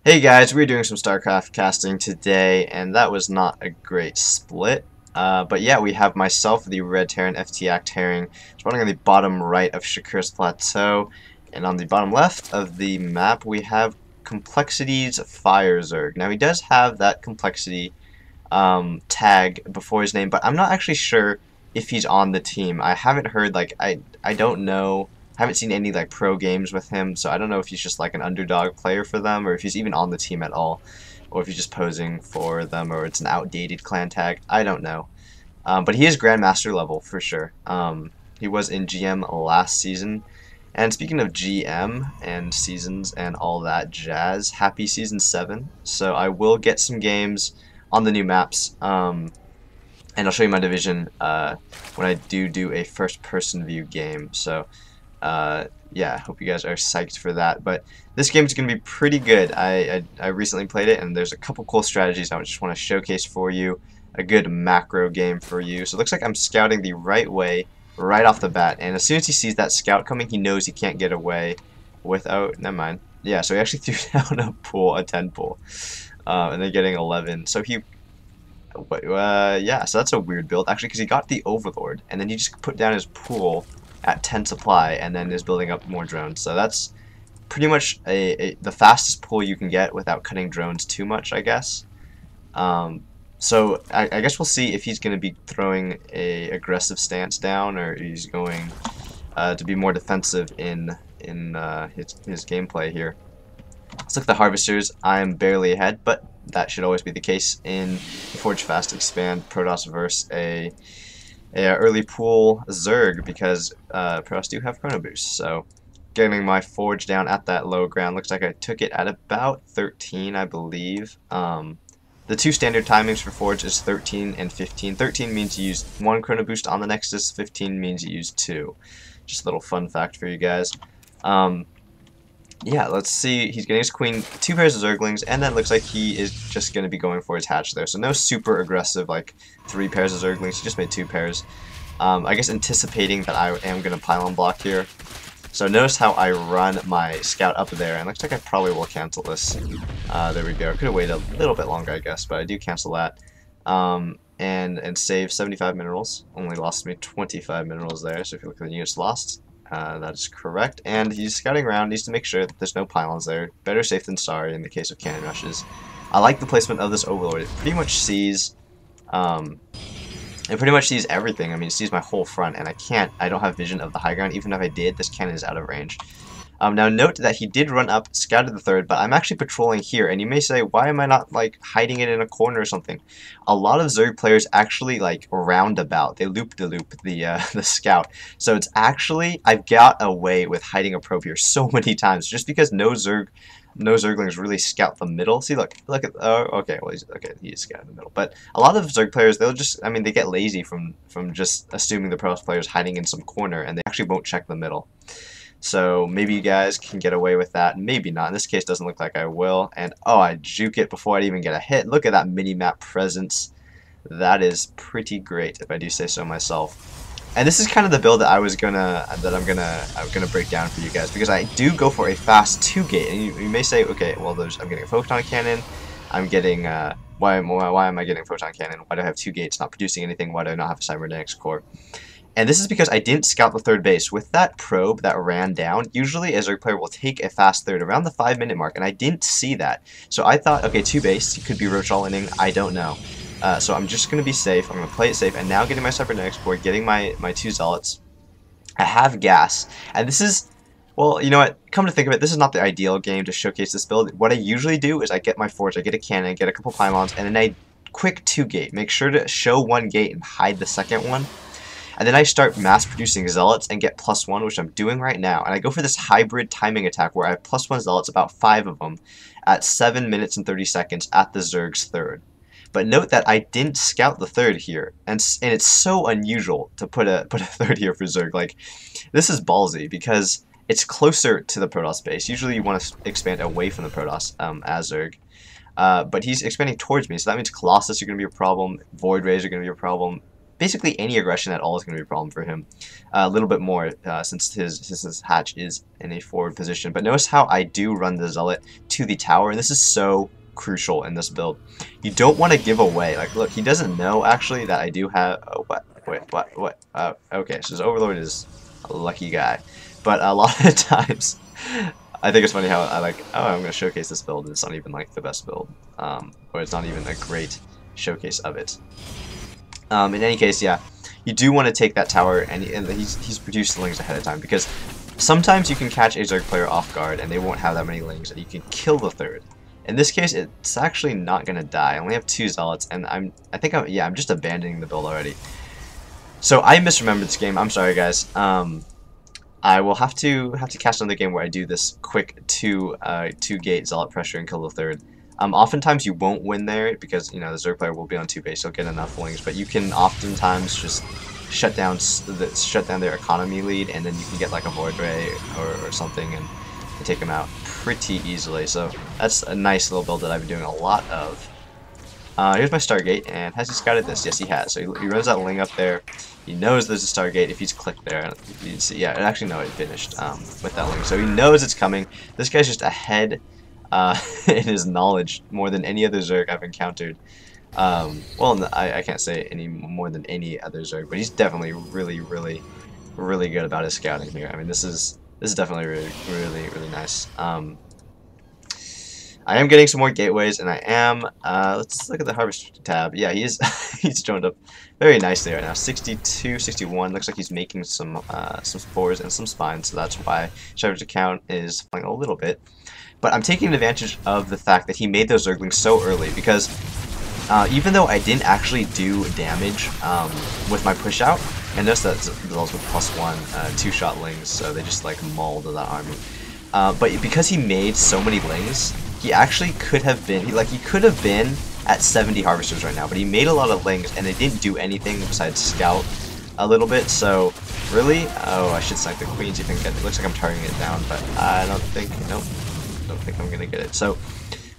Hey guys, we're doing some StarCraft casting today, and that was not a great split. But yeah, we have myself, the RedHerring, FTaCtHerring, spawning on the bottom right of Shakur's Plateau, and on the bottom left of the map we have coLFireZerg. Now he does have that complexity tag before his name, but I'm not actually sure if he's on the team. I haven't heard, like, I don't know. I haven't seen any like pro games with him, so I don't know if he's just like an underdog player for them, or if he's even on the team at all, or if he's just posing for them, or it's an outdated clan tag. I don't know. But he is Grandmaster level for sure. He was in GM last season. And speaking of GM and seasons and all that jazz, happy season 7. So I will get some games on the new maps. And I'll show you my division when I do a first-person view game. So yeah, I hope you guys are psyched for that. But this game is going to be pretty good. I recently played it, and there's a couple cool strategies I just want to showcase for you. A good macro game for you. So it looks like I'm scouting the right way right off the bat. And as soon as he sees that scout coming, he knows he can't get away without... Never mind. Yeah, so he actually threw down a 10 pool. And they're getting 11. So he... yeah, so that's a weird build, actually, because he got the Overlord, and then he just put down his pool at 10 supply, and then is building up more drones. So that's pretty much the fastest pool you can get without cutting drones too much, I guess. So I guess we'll see if he's going to be throwing a aggressive stance down, or he's going to be more defensive in his gameplay here. Let's look at the harvesters. I'm barely ahead, but that should always be the case in Forge Fast Expand Protoss versus a early pool Zerg, because Protoss do have Chrono Boost. So getting my Forge down at that low ground. Looks like I took it at about 13, I believe. The two standard timings for Forge is 13 and 15. 13 means you use 1 Chrono Boost on the Nexus. 15 means you use 2. Just a little fun fact for you guys. Yeah, let's see. He's getting his queen, 2 pairs of Zerglings, and then it looks like he is just going to be going for his hatch there. So no super aggressive, like 3 pairs of Zerglings. He just made 2 pairs. I guess anticipating that I am going to pylon block here. So notice how I run my scout up there, and it looks like I probably will cancel this. There we go. Could have waited a little bit longer, I guess, but I do cancel that. And save 75 minerals. Only lost me 25 minerals there, so if you look at the units lost, that is correct. And he's scouting around, needs to make sure that there's no pylons there. Better safe than sorry in the case of cannon rushes. I like the placement of this Overlord. It pretty much sees everything. I mean, it sees my whole front, and I don't have vision of the high ground. Even if I did, this cannon is out of range. Now note that he did run up, scouted the third, but I'm actually patrolling here, and you may say, why am I not, like, hiding it in a corner or something? A lot of Zerg players actually, like, roundabout. They loop-de-loop the scout. So it's actually, I've got away with hiding a probe here so many times, just because no Zerglings really scout the middle. See, look at, okay, well, he's scouting the middle. But a lot of Zerg players, they'll just, I mean, they get lazy from just assuming the Protoss player's hiding in some corner, and they actually won't check the middle. So maybe you guys can get away with that, maybe not. In this case, doesn't look like I will. And oh, I juke it before I even get a hit. Look at that mini-map presence. That is pretty great, if I do say so myself. And this is kind of the build that I'm gonna break down for you guys, because I do go for a fast 2-gate. And you may say, okay, well, I'm getting a photon cannon. I'm getting why am I getting a photon cannon? Why do I have 2 gates not producing anything? Why do I not have a cybernetics core? And this is because I didn't scout the third base. With that probe that ran down, usually a Zerg player will take a fast third around the 5-minute mark, and I didn't see that. So I thought, okay, 2 base, he could be Roach all inning, I don't know. So I'm just going to be safe, I'm going to play it safe, and now getting my cybernetics core, getting my 2 zealots. I have gas, and this is, well, you know what, come to think of it, this is not the ideal game to showcase this build. What I usually do is I get my Forge, I get a cannon, get a couple pylons, and then I quick 2-gate. Make sure to show 1 gate and hide the second one. And then I start mass producing zealots and get +1, which I'm doing right now. And I go for this hybrid timing attack where I have +1 zealots, about 5 of them, at 7 minutes and 30 seconds at the Zerg's third. But note that I didn't scout the third here, and it's so unusual to put a third here for Zerg. Like, this is ballsy because it's closer to the Protoss base. Usually you want to expand away from the Protoss as Zerg. But he's expanding towards me, so that means Colossus are going to be a problem, Void Rays are going to be a problem. basically any aggression at all is going to be a problem for him. A little bit more since his hatch is in a forward position. But notice how I do run the Zealot to the tower, and this is so crucial in this build. You don't want to give away. Like, look, he doesn't know actually that I do have. Oh, what? Wait, what? Okay, so his Overlord is a lucky guy, but a lot of times. I think it's funny how I like, oh, I'm going to showcase this build, and it's not even like the best build, or it's not even a great showcase of it. In any case, yeah, you do want to take that tower, and he's produced the lings ahead of time, because sometimes you can catch a Zerg player off guard, and they won't have that many lings, and you can kill the third. In this case, it's actually not going to die. I only have 2 Zealots, and I'm just abandoning the build already. So I misremembered this game. I'm sorry, guys. I will have to cast another game where I do this quick two gate Zealot pressure and kill the third. Oftentimes you won't win there because the Zerg player will be on 2 base. He'll get enough lings, but you can oftentimes just shut down their economy lead, and then you can get like a Void Ray or something and take them out pretty easily. So that's a nice little build that I've been doing a lot of. Here's my Stargate, and has he scouted this? Yes, he has. So he runs that ling up there. He knows there's a Stargate. If he's clicked there, you can see, yeah, actually no, it finished with that ling. So he knows it's coming. This guy's just ahead in his knowledge more than any other Zerg I've encountered. Well, I can't say any more than any other Zerg, but he's definitely really good about his scouting here. I mean, this is definitely really nice. I am getting some more gateways, and I am, let's look at the harvest tab. Yeah, he is, he's joined up very nicely right now. 62, 61, looks like he's making some spores and some spines, so that's why Shepherd's account is falling a little bit. But I'm taking advantage of the fact that he made those Zerglings so early, because even though I didn't actually do damage with my push out, and notice that those with +1 2-shot lings, so they just like mauled that army. But because he made so many lings, he actually could have been, he could have been at 70 harvesters right now, but he made a lot of lings, and they didn't do anything besides scout a little bit, so really, oh, I should snipe the queen, see if I can get it. Looks like I'm targeting it down, but I don't think, nope, don't think I'm gonna get it. So,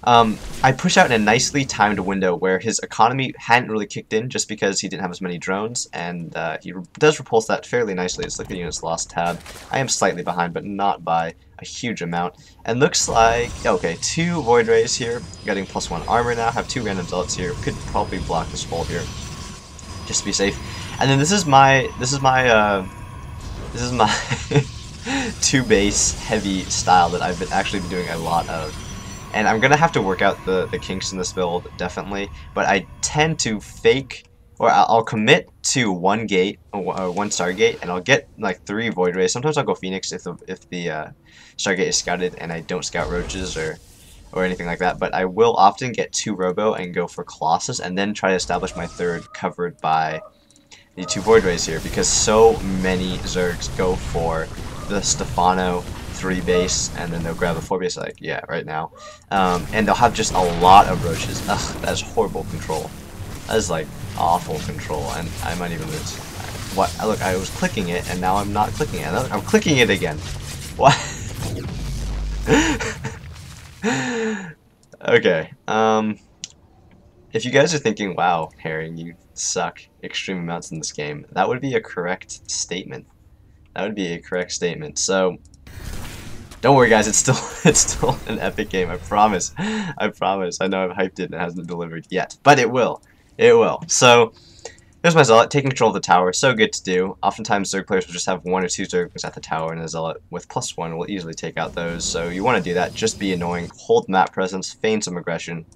I push out in a nicely timed window where his economy hadn't really kicked in just because he didn't have as many drones, and he does repulse that fairly nicely. Let's look at the units lost tab. I am slightly behind, but not by a huge amount. And looks like, okay, 2 Void Rays here, getting +1 armor now, have 2 random Zealots here, could probably block this wall here, just to be safe. And then this is my 2 base heavy style that I've actually been doing a lot of. And I'm gonna have to work out the kinks in this build, definitely. But I tend to fake, or I'll commit to 1 gate, or 1 Stargate, and I'll get like 3 Void Rays. Sometimes I'll go Phoenix if the Stargate is scouted and I don't scout roaches or anything like that. But I will often get 2 Robo and go for Colossus, and then try to establish my 3rd covered by the 2 Void Rays here, because so many Zergs go for the Stefano 3 base, and then they'll grab a 4 base, like, yeah, right now. And they'll have just a lot of roaches. Ugh, that is horrible control. That is, like, awful control, and I might even lose. What? Look, I was clicking it, and now I'm not clicking it. I'm clicking it again. What? Okay, if you guys are thinking, wow, Herring, you suck extreme amounts in this game, that would be a correct statement. That would be a correct statement. So, don't worry, guys. It's still an epic game. I promise. I promise. I know I've hyped it and it hasn't delivered yet, but it will. It will. So, there's my Zealot taking control of the tower. So good to do. Oftentimes, Zerg players will just have 1 or 2 Zerglings at the tower, and a Zealot with +1 will easily take out those. So you want to do that. Just be annoying. Hold map presence. Feign some aggression.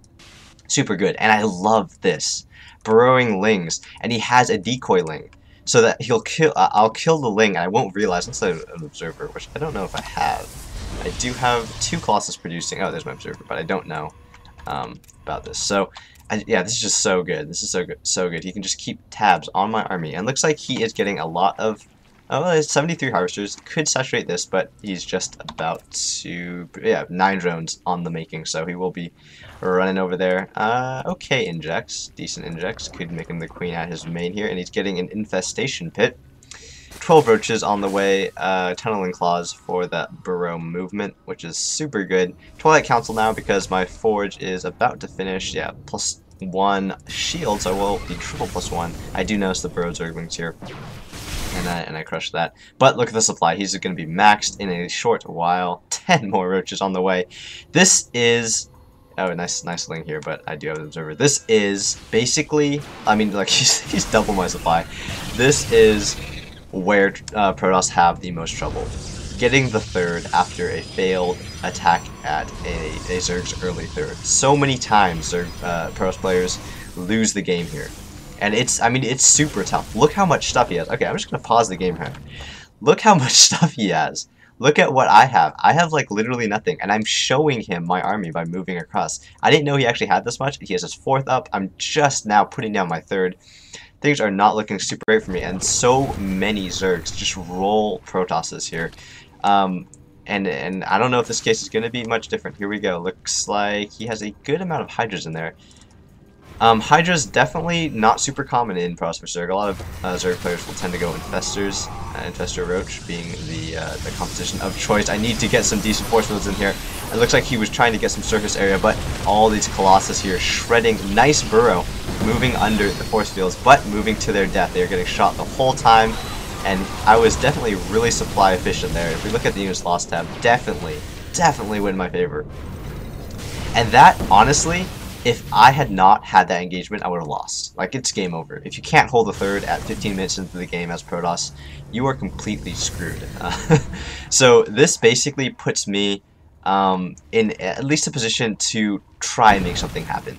Super good. And I love this. Burrowing lings, and he has a decoy ling, so that he'll kill. I'll kill the ling, and I won't realize unless I'm an observer, which I don't know if I have. I do have 2 Colossus producing. Oh, there's my observer, but I don't know about this. So, yeah, this is just so good. This is so good, so good. He can just keep tabs on my army, and looks like he is getting a lot of. Oh, it's 73 harvesters. Could saturate this, but he's just about to. Yeah, 9 drones on the making, so he will be running over there. Okay, injects, decent injects. Could make him the queen at his main here, and he's getting an infestation pit. 12 roaches on the way, tunneling claws for that burrow movement, which is super good. Twilight Council now because my forge is about to finish. Yeah, plus 1 shield, so I will be triple +1. I do notice the burrow Zerg wings here, and I crushed that. But look at the supply. He's going to be maxed in a short while. 10 more roaches on the way. This is... Oh, nice link here, but I do have an observer. This is basically... I mean, like, he's double my supply. This is where Protoss have the most trouble. Getting the third after a failed attack at a Zerg's early third. So many times Protoss players lose the game here. And it's super tough. Look how much stuff he has. Okay, I'm just going to pause the game here. Look how much stuff he has. Look at what I have. I have, like, literally nothing. And I'm showing him my army by moving across. I didn't know he actually had this much. He has his 4th up. I'm just now putting down my 3rd. Things are not looking super great for me. And so many Zergs just roll Protosses here. And I don't know if this case is going to be much different. Here we go. Looks like he has a good amount of Hydras in there. Hydra's definitely not super common in FTaCtHerring. A lot of Zerg players will tend to go Infestors, Infestor Roach being the composition of choice. I need to get some decent force fields in here. It looks like he was trying to get some surface area, but all these Colossus here shredding. Nice burrow, moving under the force fields, but moving to their death. They are getting shot the whole time, and I was definitely really supply efficient there. If we look at the units lost tab, definitely went in my favor. And that, honestly, if I had not had that engagement, I would have lost. Like, it's game over. If you can't hold the third at 15 minutes into the game as Protoss, you are completely screwed. So this basically puts me in at least a position to try and make something happen.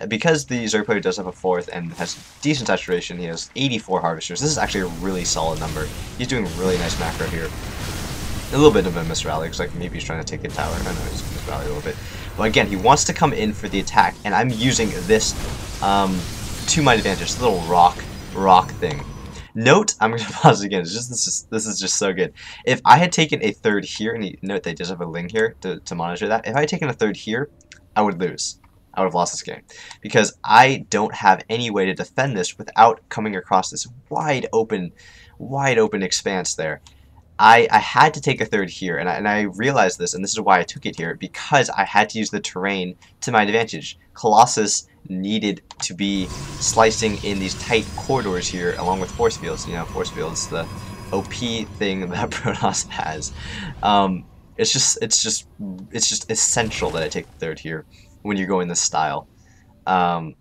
Because the Zerg player does have a 4th and has decent saturation, he has 84 harvesters. This is actually a really solid number. He's doing really nice macro here. A little bit of a misrally, because like maybe he's trying to take a tower. I know he's misrally a little bit. But again, he wants to come in for the attack, and I'm using this to my advantage, this little rock thing. Note, I'm going to pause again, this is just so good. If I had taken a 3rd here, and note they just have a ling here to monitor that. If I had taken a 3rd here, I would lose. I would have lost this game. Because I don't have any way to defend this without coming across this wide open expanse there. I had to take a 3rd here, and I realized this, and this is why I took it here, because I had to use the terrain to my advantage. Colossus needed to be slicing in these tight corridors here, along with force fields. You know, force fields, the OP thing that Protoss has. It's just essential that I take the 3rd here when you're going this style.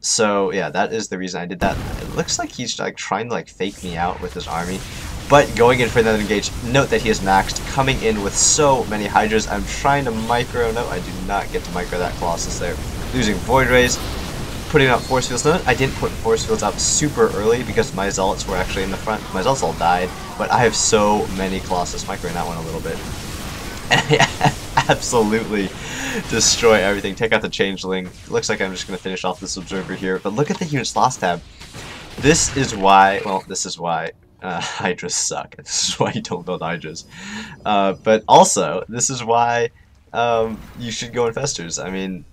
So yeah, that is the reason I did that. It looks like he's like trying to like fake me out with his army. But going in for another engage, note that he is maxed, coming in with so many Hydras. I'm trying to micro, no, I do not get to micro that Colossus there. Losing Void Rays, putting up Force Fields. Note I didn't put Force Fields up super early because my Zealots were actually in the front. My Zealots all died, but I have so many Colossus, microing that one a little bit. And I absolutely destroy everything. Take out the Changeling. Looks like I'm just going to finish off this Observer here, but look at the units lost tab. This is why, well, this is why Hydras suck. This is why you don't build Hydras. But also, this is why you should go Infestors. I mean,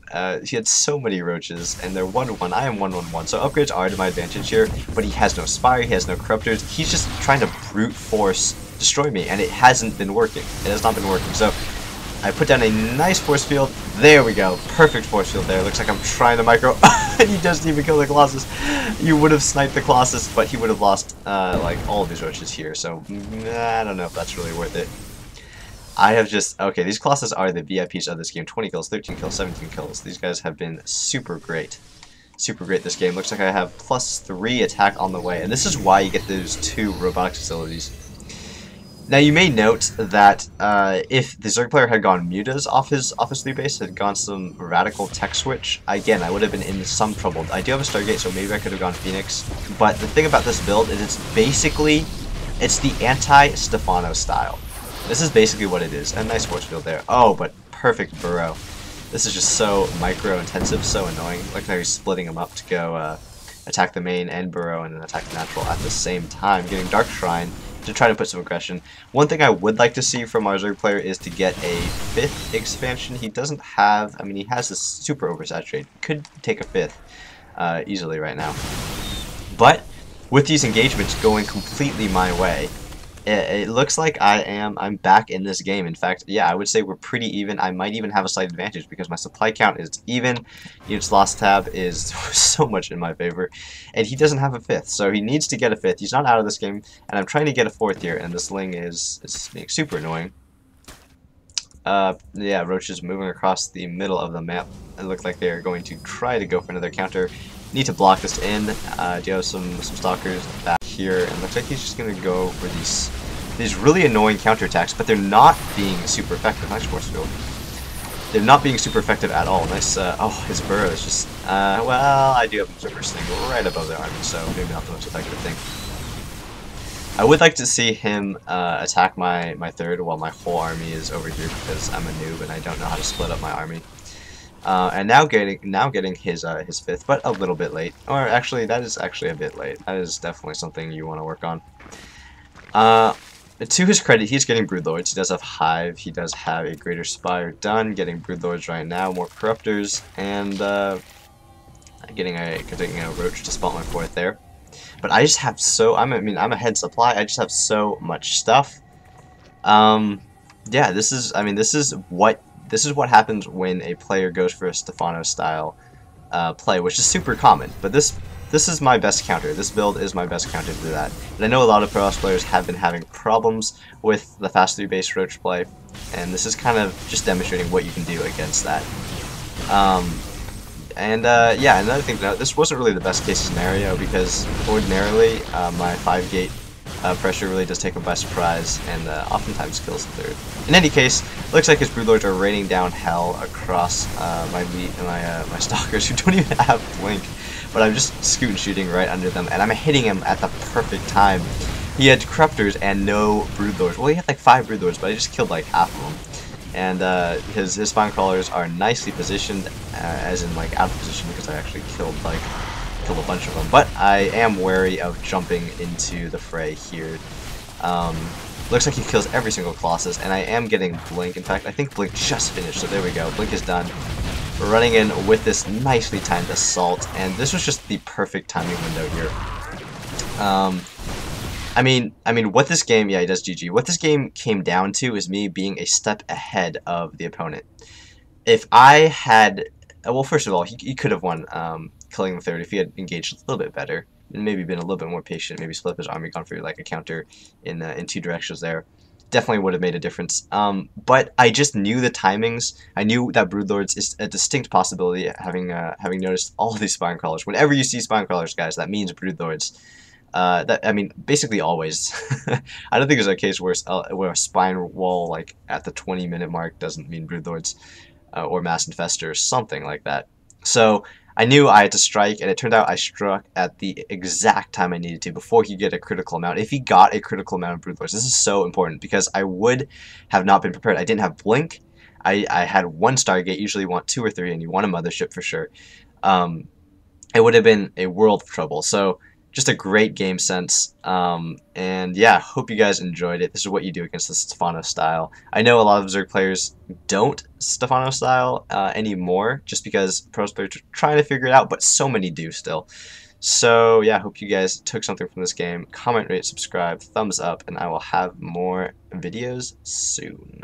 he had so many Roaches, and they're 1-1. I am 1-1-1, so upgrades are to my advantage here, but he has no Spire, he has no Corruptors. He's just trying to brute force destroy me, and it hasn't been working. It has not been working. So I put down a nice force field. There we go. Perfect force field there. Looks like I'm trying to micro. And he doesn't even kill the Colossus. You would have sniped the Colossus, but he would have lost like all of his Roaches here. So I don't know if that's really worth it. I have just... Okay, these Colossus are the VIPs of this game. 20 kills, 13 kills, 17 kills. These guys have been super great. Super great this game. Looks like I have +3 attack on the way. And this is why you get those 2 robotic facilities. Now you may note that if the Zerg player had gone Mutas off his 3 base, had gone some radical tech switch, again, I would have been in some trouble. I do have a Stargate, so maybe I could have gone Phoenix. But the thing about this build is it's the anti-Stefano style. This is basically what it is. A nice force field there. Oh, but perfect burrow. This is just so micro-intensive, so annoying. Like how he's splitting them up to go attack the main and burrow and then attack the natural at the same time, getting Dark Shrine to try to put some aggression. One thing I would like to see from our Zerg player is to get a 5th expansion. He doesn't have, I mean, he has this super oversaturated. Could take a 5th easily right now. But with these engagements going completely my way, it looks like I'm back in this game. In fact, yeah, I would say we're pretty even. I might even have a slight advantage because my supply count is even. Units lost tab is so much in my favor, and he doesn't have a fifth, so he needs to get a fifth. He's not out of this game, and I'm trying to get a fourth here, and this Ling is being super annoying. Yeah, Roach is moving across the middle of the map. It looks like they are going to try to go for another counter. Need to block this in. Do you have some stalkers back here? And looks like he's just gonna go for these really annoying counterattacks, but they're not being super effective. Nice force field. They're not being super effective at all. Nice. Oh, his burrow is just. Well, I do have Observer Sting right above the army, so maybe not the most effective thing. I would like to see him attack my third while my whole army is over here because I'm a noob and I don't know how to split up my army. And now getting his fifth, but a little bit late. Or actually, that is actually a bit late. That is definitely something you want to work on. To his credit, he's getting Broodlords. He does have Hive. He does have a Greater Spire done. Getting Broodlords right now, more Corruptors, and getting a Roach to spot my fourth there. But I just have I'm ahead supply. I just have so much stuff. Yeah, this is what happens when a player goes for a Stefano style play, which is super common. But this is my best counter. This build is my best counter to that. And I know a lot of Pro players have been having problems with the fast 3 based Roach play, and this is kind of just demonstrating what you can do against that. Yeah, another thing to note, this wasn't really the best case scenario because ordinarily my 5-gate pressure really does take him by surprise and oftentimes kills the third. In any case, looks like his Broodlords are raining down hell across my Stalkers who don't even have Blink, but I'm just scoot and shooting right under them, and I'm hitting him at the perfect time. He had Corruptors and no Broodlords. Well, he had like 5 Broodlords, but I just killed like half of them. And his spine crawlers are nicely positioned, as in like out of position because I actually killed a bunch of them. But I am wary of jumping into the fray here. Looks like he kills every single Colossus, and I am getting Blink. In fact, I think Blink just finished, so there we go. Blink is done. We're running in with this nicely timed assault, and this was just the perfect timing window here. I mean, what this game, yeah, he does GG. What this game came down to is me being a step ahead of the opponent. If I had, well, first of all, he could have won killing the third if he had engaged a little bit better and maybe been a little bit more patient. Maybe split up his army, gone for like a counter in 2 directions there. Definitely would have made a difference. But I just knew the timings. I knew that Broodlords is a distinct possibility. Having noticed all of these spine crawlers. Whenever you see spine crawlers, guys, that means Broodlords. Basically always. I don't think there's a case where a spine wall like at the 20-minute mark doesn't mean Broodlords or Mass Infestor or something like that. So I knew I had to strike, and it turned out I struck at the exact time I needed to before he get a critical amount. If he got a critical amount of Broodlords, this is so important because I would have not been prepared. I didn't have Blink. I had 1 Stargate. Usually you want 2 or 3, and you want a Mothership for sure. It would have been a world of trouble. So just a great game sense, and yeah, hope you guys enjoyed it. This is what you do against the Stefano style. I know a lot of Zerg players don't Stefano style anymore, just because pro players are trying to figure it out, but so many do still. So yeah, hope you guys took something from this game. Comment, rate, subscribe, thumbs up, and I will have more videos soon.